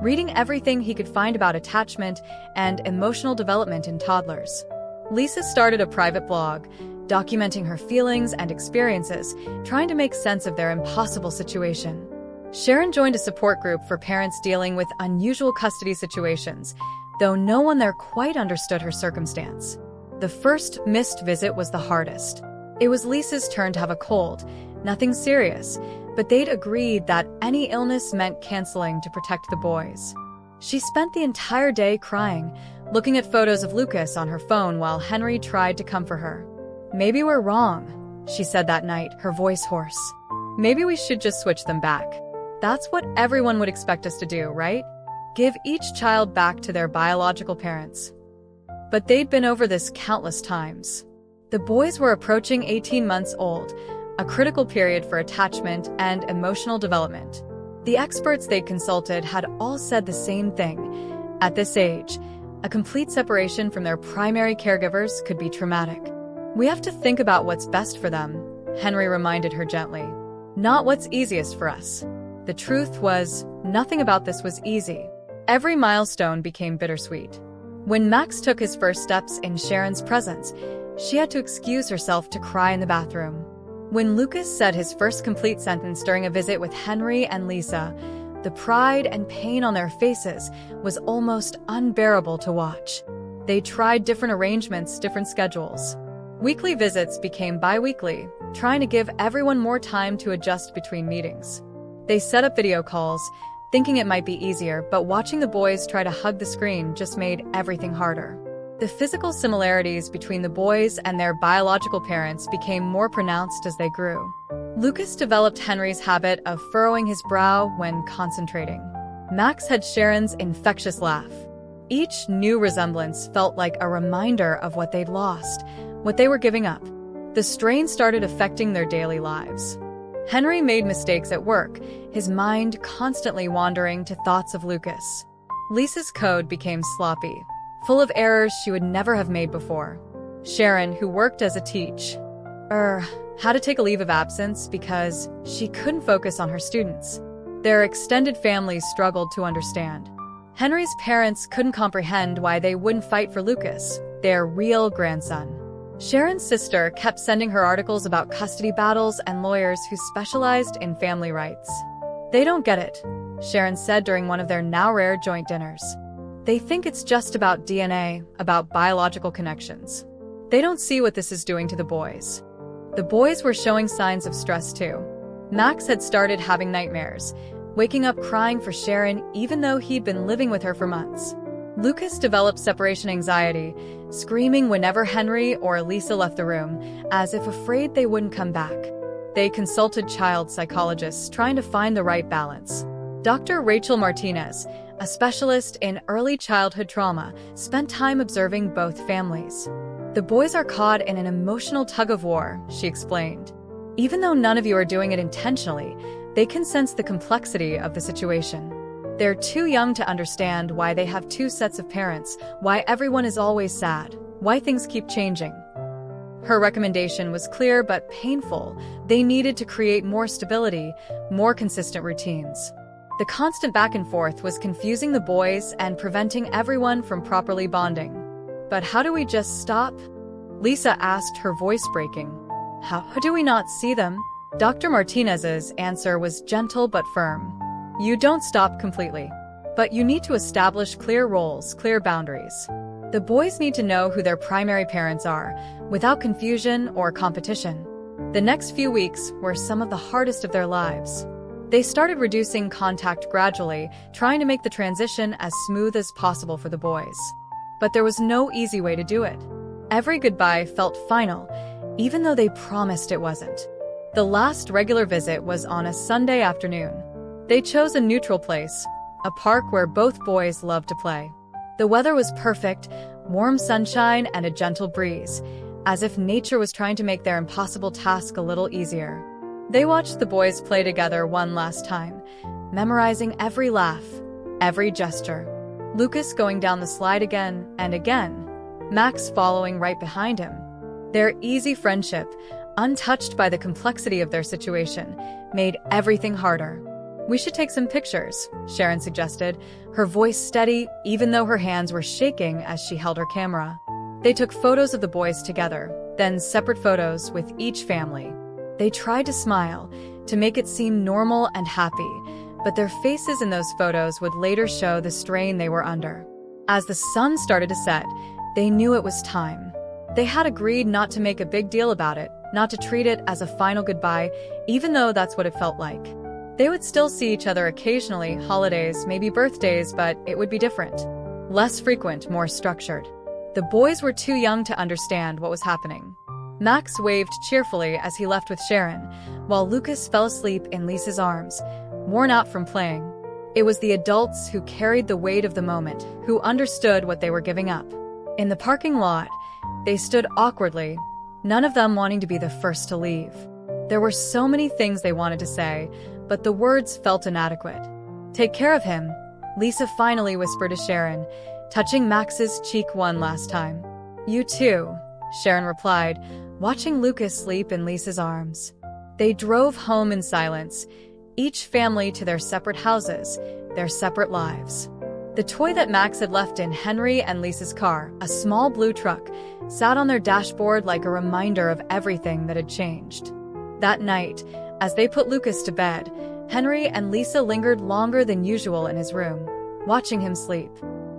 reading everything he could find about attachment and emotional development in toddlers. Lisa started a private blog, documenting her feelings and experiences, trying to make sense of their impossible situation. Sharon joined a support group for parents dealing with unusual custody situations, though no one there quite understood her circumstance. The first missed visit was the hardest. It was Lisa's turn to have a cold, nothing serious, but they'd agreed that any illness meant canceling to protect the boys. She spent the entire day crying, looking at photos of Lucas on her phone while Henry tried to comfort her. "Maybe we're wrong," she said that night, her voice hoarse. "Maybe we should just switch them back. That's what everyone would expect us to do, right? Give each child back to their biological parents." But they'd been over this countless times. The boys were approaching 18 months old, a critical period for attachment and emotional development. The experts they'd consulted had all said the same thing. At this age, A complete separation from their primary caregivers could be traumatic. "We have to think about what's best for them," Henry reminded her gently. "Not what's easiest for us." The truth was, nothing about this was easy. Every milestone became bittersweet. When Max took his first steps in Sharon's presence, she had to excuse herself to cry in the bathroom. When Lucas said his first complete sentence during a visit with Henry and Lisa, the pride and pain on their faces was almost unbearable to watch. They tried different arrangements, different schedules. Weekly visits became bi-weekly, trying to give everyone more time to adjust between meetings. They set up video calls, thinking it might be easier, but watching the boys try to hug the screen just made everything harder. The physical similarities between the boys and their biological parents became more pronounced as they grew. Lucas developed Henry's habit of furrowing his brow when concentrating. Max had Sharon's infectious laugh. Each new resemblance felt like a reminder of what they'd lost, what they were giving up. The strain started affecting their daily lives. Henry made mistakes at work, his mind constantly wandering to thoughts of Lucas. Lisa's code became sloppy, full of errors she would never have made before. Sharon, who worked as a had to take a leave of absence because she couldn't focus on her students. Their extended families struggled to understand. Henry's parents couldn't comprehend why they wouldn't fight for Lucas, their real grandson. Sharon's sister kept sending her articles about custody battles and lawyers who specialized in family rights. "They don't get it," Sharon said during one of their now rare joint dinners. "They think it's just about DNA, about biological connections. They don't see what this is doing to the boys." The boys were showing signs of stress too. Max had started having nightmares, waking up crying for Sharon even though he'd been living with her for months. Lucas developed separation anxiety, screaming whenever Henry or Lisa left the room, as if afraid they wouldn't come back. They consulted child psychologists trying to find the right balance. Dr. Rachel Martinez, a specialist in early childhood trauma, spent time observing both families. "The boys are caught in an emotional tug-of-war," she explained. "Even though none of you are doing it intentionally, they can sense the complexity of the situation. They're too young to understand why they have two sets of parents, why everyone is always sad, why things keep changing." Her recommendation was clear but painful. They needed to create more stability, more consistent routines. The constant back and forth was confusing the boys and preventing everyone from properly bonding. "But how do we just stop?" Lisa asked, her voice breaking. "How do we not see them?" Dr. Martinez's answer was gentle but firm. "You don't stop completely, but you need to establish clear roles, clear boundaries. The boys need to know who their primary parents are, without confusion or competition." The next few weeks were some of the hardest of their lives. They started reducing contact gradually, trying to make the transition as smooth as possible for the boys. But there was no easy way to do it. Every goodbye felt final, even though they promised it wasn't. The last regular visit was on a Sunday afternoon. They chose a neutral place, a park where both boys loved to play. The weather was perfect, warm sunshine and a gentle breeze, as if nature was trying to make their impossible task a little easier. They watched the boys play together one last time, memorizing every laugh, every gesture. Lucas going down the slide again and again, Max following right behind him. Their easy friendship, untouched by the complexity of their situation, made everything harder. "We should take some pictures," Sharon suggested, her voice steady even though her hands were shaking as she held her camera. They took photos of the boys together, then separate photos with each family. They tried to smile, to make it seem normal and happy, but their faces in those photos would later show the strain they were under. As the sun started to set, they knew it was time. They had agreed not to make a big deal about it, not to treat it as a final goodbye, even though that's what it felt like. They would still see each other occasionally, holidays, maybe birthdays, but it would be different. Less frequent, more structured. The boys were too young to understand what was happening. Max waved cheerfully as he left with Sharon, while Lucas fell asleep in Lisa's arms, worn out from playing. It was the adults who carried the weight of the moment, who understood what they were giving up. In the parking lot, they stood awkwardly, none of them wanting to be the first to leave. There were so many things they wanted to say, but the words felt inadequate. "Take care of him," Lisa finally whispered to Sharon, touching Max's cheek one last time. "You too," Sharon replied, watching Lucas sleep in Lisa's arms. They drove home in silence, each family to their separate houses, their separate lives. The toy that Max had left in Henry and Lisa's car, a small blue truck, sat on their dashboard like a reminder of everything that had changed. That night, as they put Lucas to bed, Henry and Lisa lingered longer than usual in his room, watching him sleep.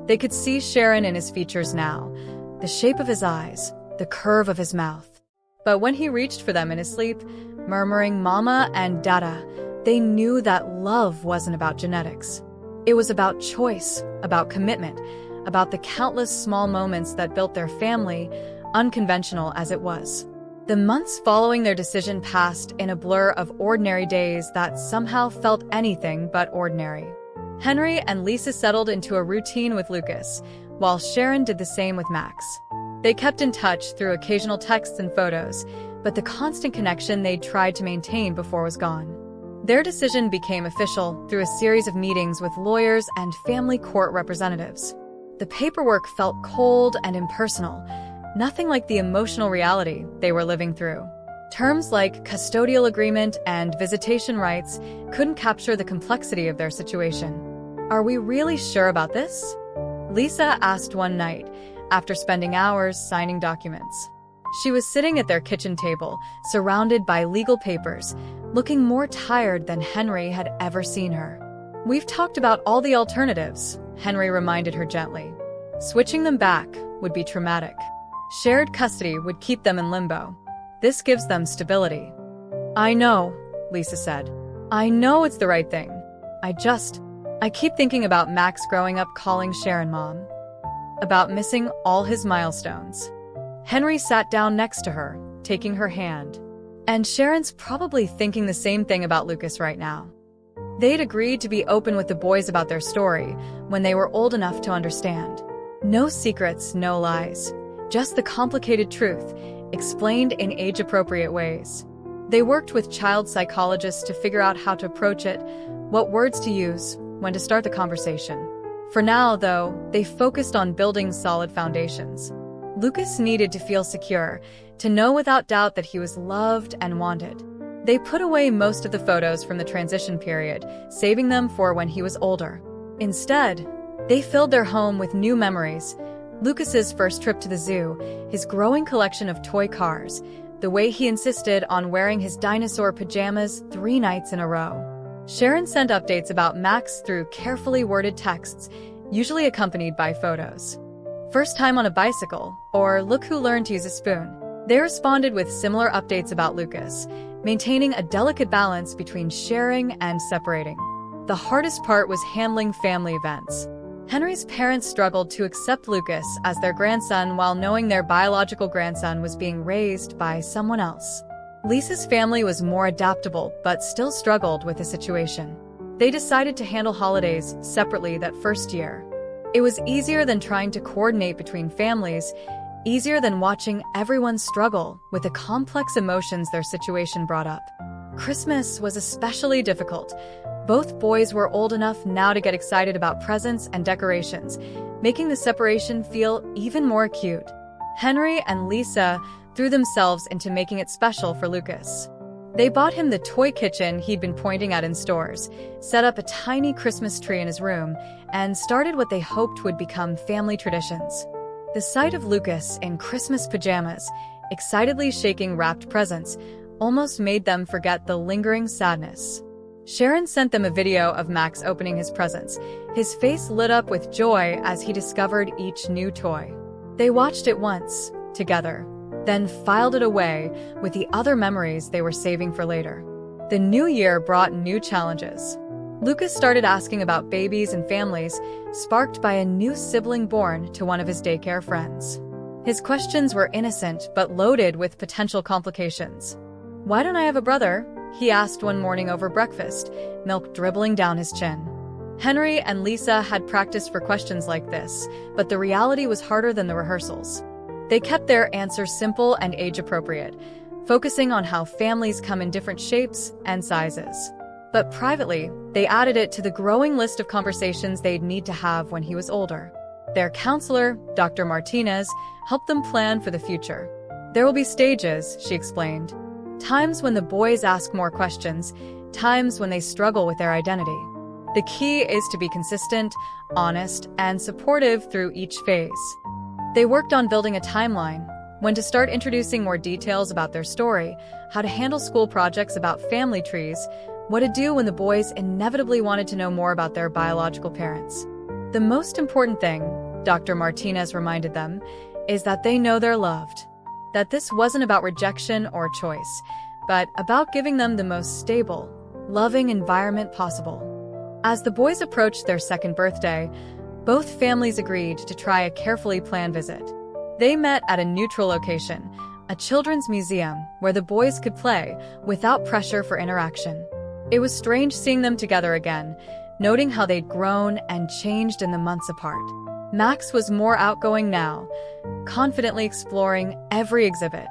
They could see Sharon in his features now, the shape of his eyes, the curve of his mouth. But when he reached for them in his sleep, murmuring "Mama" and "Dada," they knew that love wasn't about genetics. It was about choice, about commitment, about the countless small moments that built their family, unconventional as it was. The months following their decision passed in a blur of ordinary days that somehow felt anything but ordinary. Henry and Lisa settled into a routine with Lucas, while Sharon did the same with Max. They kept in touch through occasional texts and photos, but the constant connection they'd tried to maintain before was gone. Their decision became official through a series of meetings with lawyers and family court representatives. The paperwork felt cold and impersonal, nothing like the emotional reality they were living through. Terms like custodial agreement and visitation rights couldn't capture the complexity of their situation. "Are we really sure about this?" Lisa asked one night, after spending hours signing documents. She was sitting at their kitchen table, surrounded by legal papers, looking more tired than Henry had ever seen her. "We've talked about all the alternatives," Henry reminded her gently. "Switching them back would be traumatic. Shared custody would keep them in limbo. This gives them stability." "I know," Lisa said. "I know it's the right thing. I keep thinking about Max growing up calling Sharon Mom. About missing all his milestones." Henry sat down next to her, taking her hand. "And Sharon's probably thinking the same thing about Lucas right now." They'd agreed to be open with the boys about their story when they were old enough to understand. No secrets, no lies. Just the complicated truth, explained in age-appropriate ways. They worked with child psychologists to figure out how to approach it, what words to use, when to start the conversation. For now, though, they focused on building solid foundations. Lucas needed to feel secure, to know without doubt that he was loved and wanted. They put away most of the photos from the transition period, saving them for when he was older. Instead, they filled their home with new memories. Lucas's first trip to the zoo, his growing collection of toy cars, the way he insisted on wearing his dinosaur pajamas 3 nights in a row. Sharon sent updates about Max through carefully worded texts, usually accompanied by photos. "First time on a bicycle," or "Look who learned to use a spoon." They responded with similar updates about Lucas, maintaining a delicate balance between sharing and separating. The hardest part was handling family events. Henry's parents struggled to accept Lucas as their grandson while knowing their biological grandson was being raised by someone else. Lisa's family was more adaptable but still struggled with the situation. They decided to handle holidays separately that first year. It was easier than trying to coordinate between families, easier than watching everyone struggle with the complex emotions their situation brought up. Christmas was especially difficult. Both boys were old enough now to get excited about presents and decorations, making the separation feel even more acute. Henry and Lisa threw themselves into making it special for Lucas. They bought him the toy kitchen he'd been pointing at in stores, set up a tiny Christmas tree in his room, and started what they hoped would become family traditions. The sight of Lucas in Christmas pajamas, excitedly shaking wrapped presents, almost made them forget the lingering sadness. Sharon sent them a video of Max opening his presents, his face lit up with joy as he discovered each new toy. They watched it once, together, then filed it away with the other memories they were saving for later. The new year brought new challenges. Lucas started asking about babies and families, sparked by a new sibling born to one of his daycare friends. His questions were innocent but loaded with potential complications. "Why don't I have a brother?" he asked one morning over breakfast, milk dribbling down his chin. Henry and Lisa had practiced for questions like this, but the reality was harder than the rehearsals. They kept their answers simple and age-appropriate, focusing on how families come in different shapes and sizes. But privately, they added it to the growing list of conversations they'd need to have when he was older. Their counselor, Dr. Martinez, helped them plan for the future. There will be stages, she explained. Times when the boys ask more questions, times when they struggle with their identity. The key is to be consistent, honest, and supportive through each phase. They worked on building a timeline, when to start introducing more details about their story, how to handle school projects about family trees, what to do when the boys inevitably wanted to know more about their biological parents. The most important thing, Dr. Martinez reminded them, is that they know they're loved. That this wasn't about rejection or choice, but about giving them the most stable, loving environment possible. As the boys approached their second birthday, both families agreed to try a carefully planned visit. They met at a neutral location, a children's museum where the boys could play without pressure for interaction. It was strange seeing them together again, noting how they'd grown and changed in the months apart. Max was more outgoing now, confidently exploring every exhibit.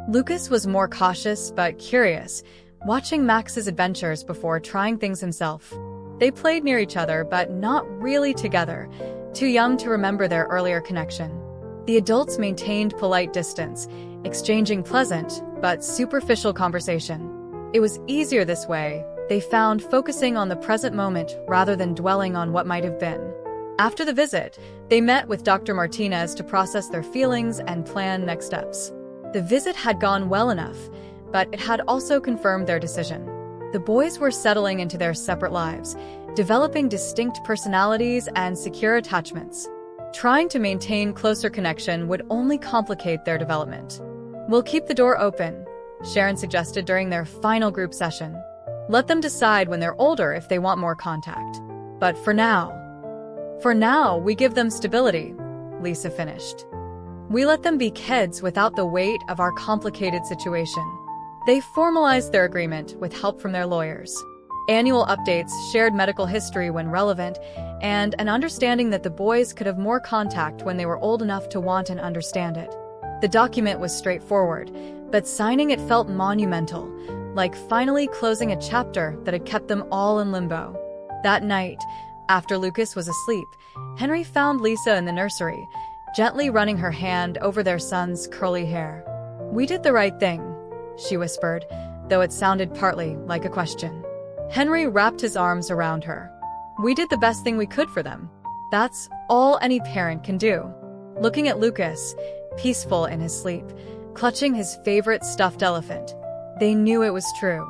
Lucas was more cautious but curious, watching Max's adventures before trying things himself. They played near each other but not really together, too young to remember their earlier connection. The adults maintained polite distance, exchanging pleasant but superficial conversation. It was easier this way, they found, focusing on the present moment rather than dwelling on what might have been. After the visit, they met with Dr. Martinez to process their feelings and plan next steps. The visit had gone well enough, but it had also confirmed their decision. The boys were settling into their separate lives, developing distinct personalities and secure attachments. Trying to maintain closer connection would only complicate their development. "We'll keep the door open," Sharon suggested during their final group session. "Let them decide when they're older if they want more contact. But for now, we give them stability," Lisa finished. "We let them be kids without the weight of our complicated situation." They formalized their agreement with help from their lawyers. Annual updates shared medical history when relevant, and an understanding that the boys could have more contact when they were old enough to want and understand it. The document was straightforward, but signing it felt monumental, like finally closing a chapter that had kept them all in limbo. That night, after Lucas was asleep, Henry found Lisa in the nursery, gently running her hand over their son's curly hair. "We did the right thing," she whispered, though it sounded partly like a question. Henry wrapped his arms around her. "We did the best thing we could for them. That's all any parent can do." Looking at Lucas, peaceful in his sleep, clutching his favorite stuffed elephant, they knew it was true.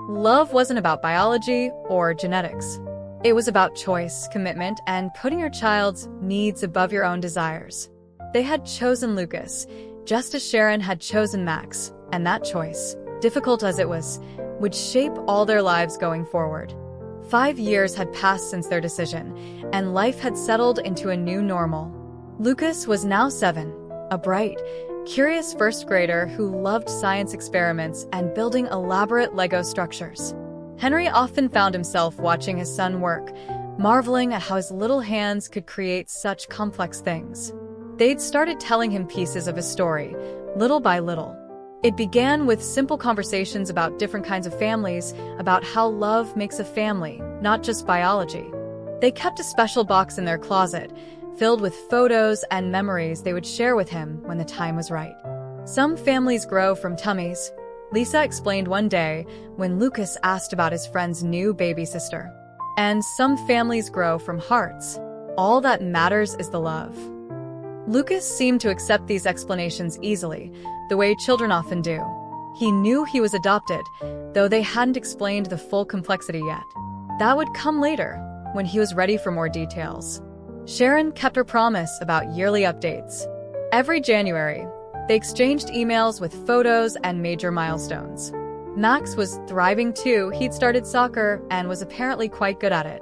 Love wasn't about biology or genetics. It was about choice, commitment, and putting your child's needs above your own desires. They had chosen Lucas, just as Sharon had chosen Max, and that choice, difficult as it was, would shape all their lives going forward. 5 years had passed since their decision, and life had settled into a new normal. Lucas was now 7, a bright, curious first grader who loved science experiments and building elaborate Lego structures. Henry often found himself watching his son work, marveling at how his little hands could create such complex things. They'd started telling him pieces of his story, little by little. It began with simple conversations about different kinds of families, about how love makes a family, not just biology. They kept a special box in their closet, filled with photos and memories they would share with him when the time was right. "Some families grow from tummies," Lisa explained one day when Lucas asked about his friend's new baby sister. "And some families grow from hearts. All that matters is the love." Lucas seemed to accept these explanations easily, the way children often do. He knew he was adopted, though they hadn't explained the full complexity yet. That would come later, when he was ready for more details. Sharon kept her promise about yearly updates. Every January, they exchanged emails with photos and major milestones. Max was thriving too. He'd started soccer and was apparently quite good at it.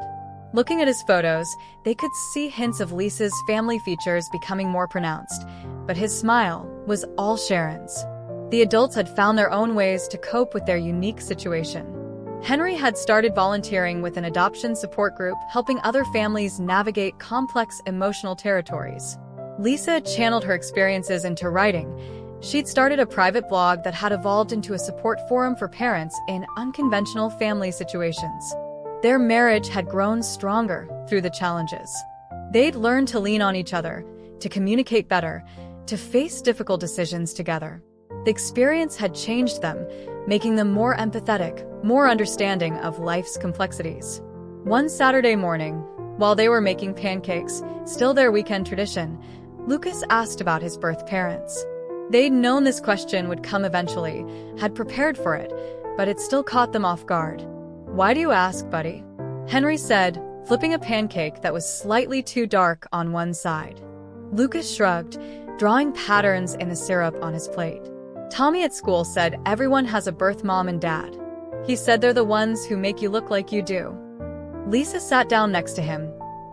Looking at his photos, they could see hints of Lisa's family features becoming more pronounced, but his smile was all Sharon's. The adults had found their own ways to cope with their unique situation. Henry had started volunteering with an adoption support group, helping other families navigate complex emotional territories. Lisa channeled her experiences into writing. She'd started a private blog that had evolved into a support forum for parents in unconventional family situations. Their marriage had grown stronger through the challenges. They'd learn to lean on each other, to communicate better, to face difficult decisions together. The experience had changed them, making them more empathetic, more understanding of life's complexities. One Saturday morning, while they were making pancakes, still their weekend tradition, Lucas asked about his birth parents. They'd known this question would come eventually, had prepared for it, but it still caught them off guard. "Why do you ask, buddy?" Henry said, flipping a pancake that was slightly too dark on one side. Lucas shrugged, drawing patterns in the syrup on his plate. "Tommy at school said everyone has a birth mom and dad. He said they're the ones who make you look like you do." Lisa sat down next to him,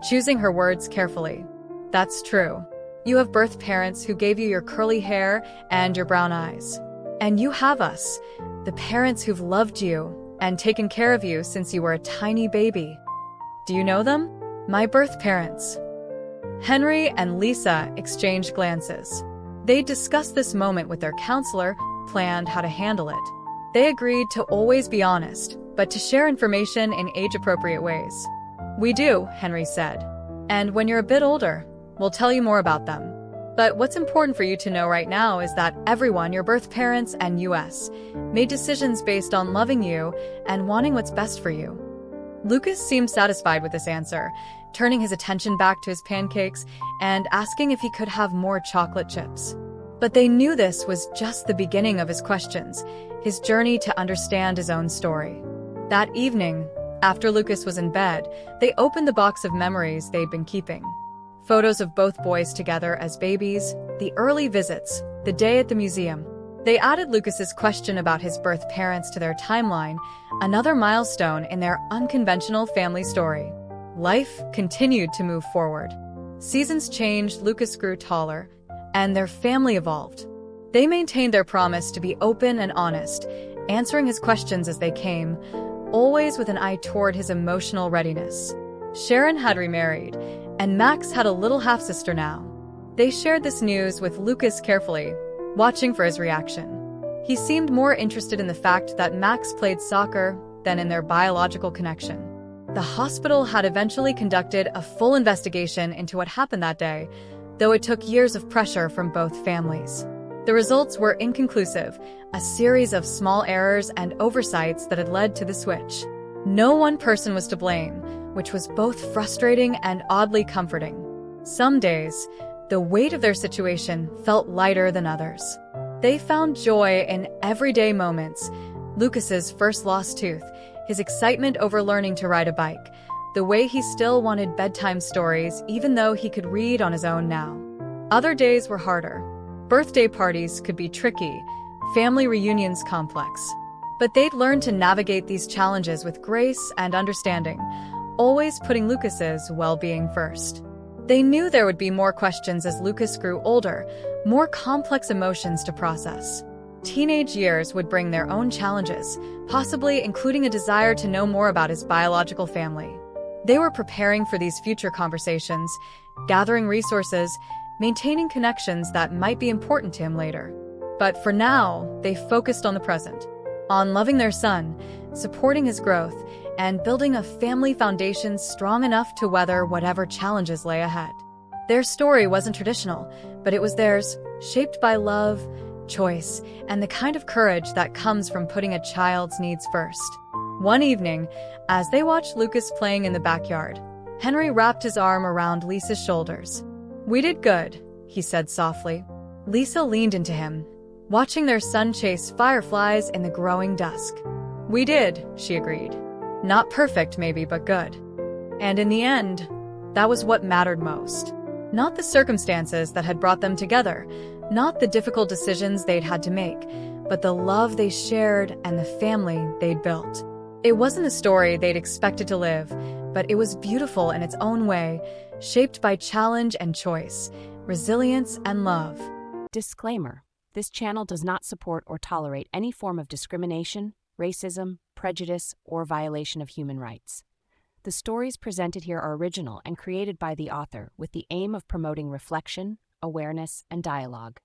choosing her words carefully. "That's true. You have birth parents who gave you your curly hair and your brown eyes. And you have us, the parents who've loved you and taken care of you since you were a tiny baby. Do you know them?" "My birth parents." Henry and Lisa exchanged glances. They discussed this moment with their counselor, planned how to handle it. They agreed to always be honest, but to share information in age-appropriate ways. "We do," Henry said. "And when you're a bit older, we'll tell you more about them. But what's important for you to know right now is that everyone, your birth parents and us, made decisions based on loving you and wanting what's best for you." Lucas seemed satisfied with this answer, turning his attention back to his pancakes and asking if he could have more chocolate chips. But they knew this was just the beginning of his questions, his journey to understand his own story. That evening, after Lucas was in bed, they opened the box of memories they'd been keeping. Photos of both boys together as babies, the early visits, the day at the museum. They added Lucas's question about his birth parents to their timeline, another milestone in their unconventional family story. Life continued to move forward. Seasons changed, Lucas grew taller, and their family evolved. They maintained their promise to be open and honest, answering his questions as they came, always with an eye toward his emotional readiness. Sharon had remarried, and Max had a little half-sister now. They shared this news with Lucas carefully, watching for his reaction. He seemed more interested in the fact that Max played soccer than in their biological connection. The hospital had eventually conducted a full investigation into what happened that day, though it took years of pressure from both families. The results were inconclusive, a series of small errors and oversights that had led to the switch. No one person was to blame, which was both frustrating and oddly comforting. Some days, the weight of their situation felt lighter than others. They found joy in everyday moments. Lucas's first lost tooth, his excitement over learning to ride a bike, the way he still wanted bedtime stories even though he could read on his own now. Other days were harder. Birthday parties could be tricky, family reunions complex. But they'd learned to navigate these challenges with grace and understanding, always putting Lucas's well-being first. They knew there would be more questions as Lucas grew older, more complex emotions to process. Teenage years would bring their own challenges, possibly including a desire to know more about his biological family. They were preparing for these future conversations, gathering resources, maintaining connections that might be important to him later. But for now, they focused on the present, on loving their son, supporting his growth, and building a family foundation strong enough to weather whatever challenges lay ahead. Their story wasn't traditional, but it was theirs, shaped by love, choice, and the kind of courage that comes from putting a child's needs first. One evening, as they watched Lucas playing in the backyard, Henry wrapped his arm around Lisa's shoulders. "We did good," he said softly. Lisa leaned into him, watching their son chase fireflies in the growing dusk. "We did," she agreed. "Not perfect, maybe, but good." And in the end, that was what mattered most. Not the circumstances that had brought them together, not the difficult decisions they'd had to make, but the love they shared and the family they'd built. It wasn't a story they'd expected to live, but it was beautiful in its own way, shaped by challenge and choice, resilience and love. Disclaimer: this channel does not support or tolerate any form of discrimination, racism, prejudice, or violation of human rights. The stories presented here are original and created by the author with the aim of promoting reflection, awareness, and dialogue.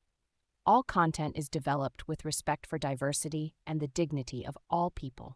All content is developed with respect for diversity and the dignity of all people.